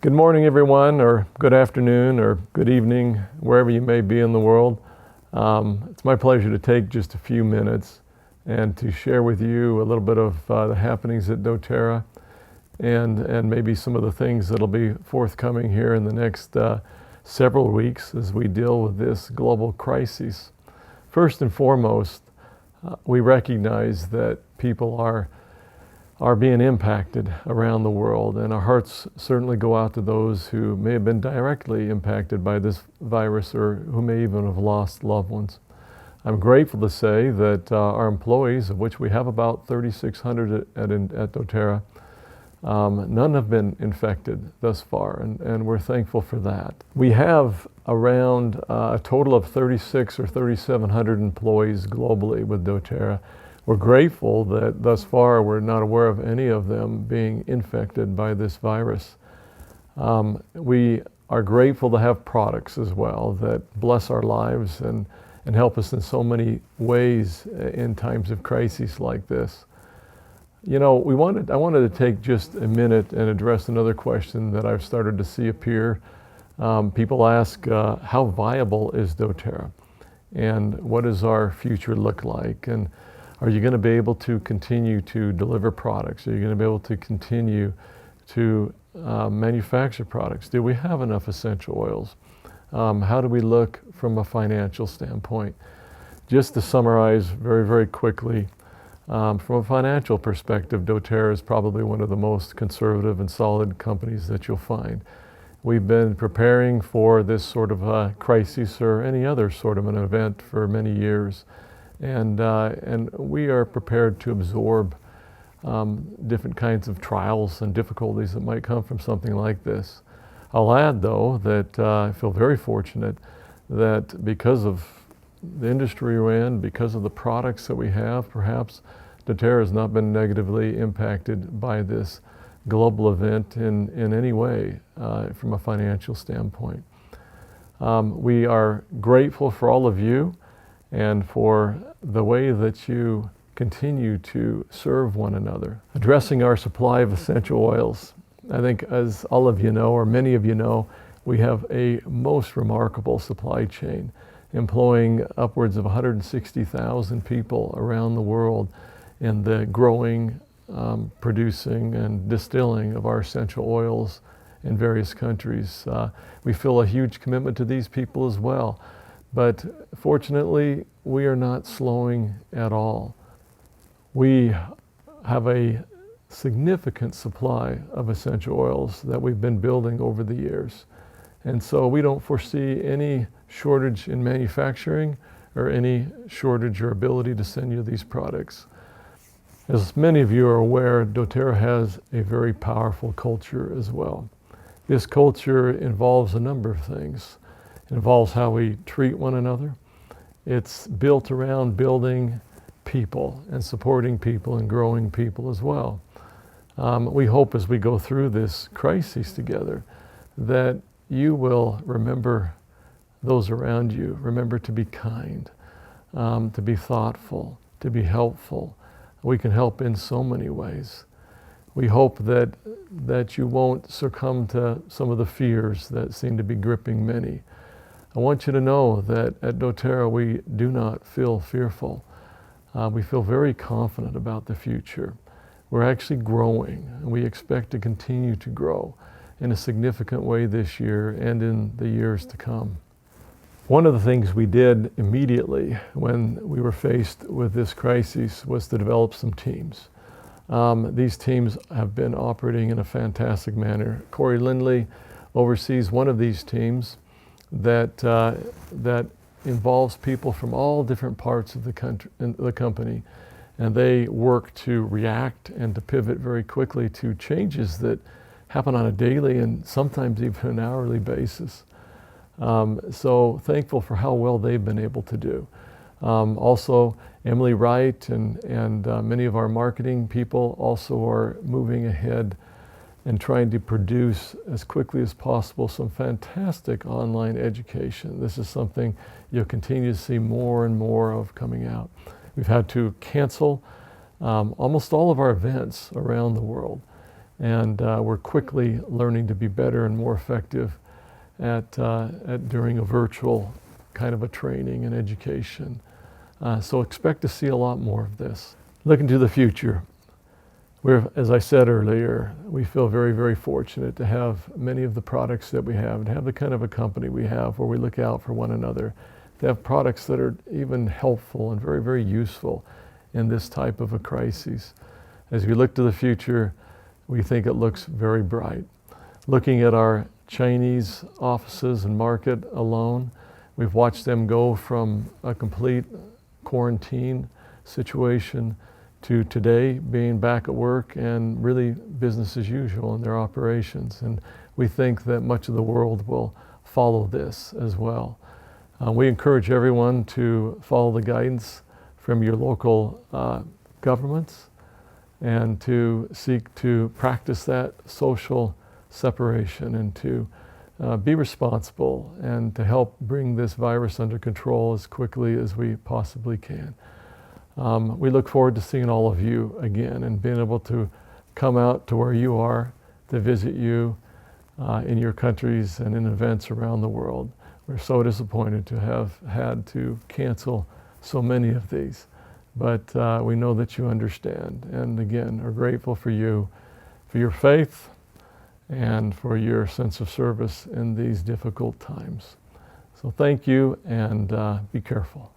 Good morning, everyone, or good afternoon, or good evening, wherever you may be in the world. It's my pleasure to take just a few minutes and to share with you a little bit of the happenings at doTERRA and maybe some of the things that'll be forthcoming here in the next several weeks as we deal with this global crisis. First and foremost, we recognize that people are being impacted around the world, and our hearts certainly go out to those who may have been directly impacted by this virus or who may even have lost loved ones. I'm grateful to say that our employees, of which we have about 3,600 at doTERRA, none have been infected thus far, and we're thankful for that. We have around a total of 36 or 3,700 employees globally with doTERRA. We're grateful that thus far we're not aware of any of them being infected by this virus. We are grateful to have products as well that bless our lives and help us in so many ways in times of crises like this. You know, I wanted to take just a minute and address another question that I've started to see appear. People ask, how viable is doTERRA? And what does our future look like? And are you going to be able to continue to deliver products? Are you going to be able to continue to manufacture products? Do we have enough essential oils? How do we look from a financial standpoint? Just to summarize very, very quickly, from a financial perspective, doTERRA is probably one of the most conservative and solid companies that you'll find. We've been preparing for this sort of a crisis or any other sort of an event for many years. And we are prepared to absorb different kinds of trials and difficulties that might come from something like this. I'll add, though, that I feel very fortunate that because of the industry we're in, because of the products that we have, perhaps doTERRA has not been negatively impacted by this global event in any way from a financial standpoint. We are grateful for all of you and for the way that you continue to serve one another. Addressing our supply of essential oils, I think as all of you know, or many of you know, we have a most remarkable supply chain employing upwards of 160,000 people around the world in the growing, producing, and distilling of our essential oils in various countries. We feel a huge commitment to these people as well. But fortunately, we are not slowing at all. We have a significant supply of essential oils that we've been building over the years. And so we don't foresee any shortage in manufacturing or any shortage or ability to send you these products. As many of you are aware, doTERRA has a very powerful culture as well. This culture involves a number of things. It involves how we treat one another. It's built around building people and supporting people and growing people as well. We hope as we go through this crisis together that you will remember those around you. Remember to be kind, to be thoughtful, to be helpful. We can help in so many ways. We hope that you won't succumb to some of the fears that seem to be gripping many. I want you to know that at doTERRA we do not feel fearful. We feel very confident about the future. We're actually growing, and we expect to continue to grow in a significant way this year and in the years to come. One of the things we did immediately when we were faced with this crisis was to develop some teams. These teams have been operating in a fantastic manner. Corey Lindley oversees one of these teams that involves people from all different parts of the company, and they work to react and to pivot very quickly to changes that happen on a daily and sometimes even an hourly basis. So thankful for how well they've been able to do. Also, Emily Wright and many of our marketing people also are moving ahead and trying to produce as quickly as possible some fantastic online education. This is something you'll continue to see more and more of coming out. We've had to cancel almost all of our events around the world. and we're quickly learning to be better and more effective at during a virtual kind of a training and education. So expect to see a lot more of this. Looking to the future, as I said earlier, we feel very, very fortunate to have many of the products that we have, to have the kind of a company we have where we look out for one another, to have products that are even helpful and very, very useful in this type of a crisis. As we look to the future, we think it looks very bright. Looking at our Chinese offices and market alone, we've watched them go from a complete quarantine situation to today being back at work and really business as usual in their operations. And we think that much of the world will follow this as well. We encourage everyone to follow the guidance from your local governments and to seek to practice that social separation and to be responsible and to help bring this virus under control as quickly as we possibly can. We look forward to seeing all of you again and being able to come out to where you are to visit you in your countries and in events around the world. We're so disappointed to have had to cancel so many of these, but we know that you understand, and again are grateful for you, for your faith, and for your sense of service in these difficult times. So thank you, and be careful.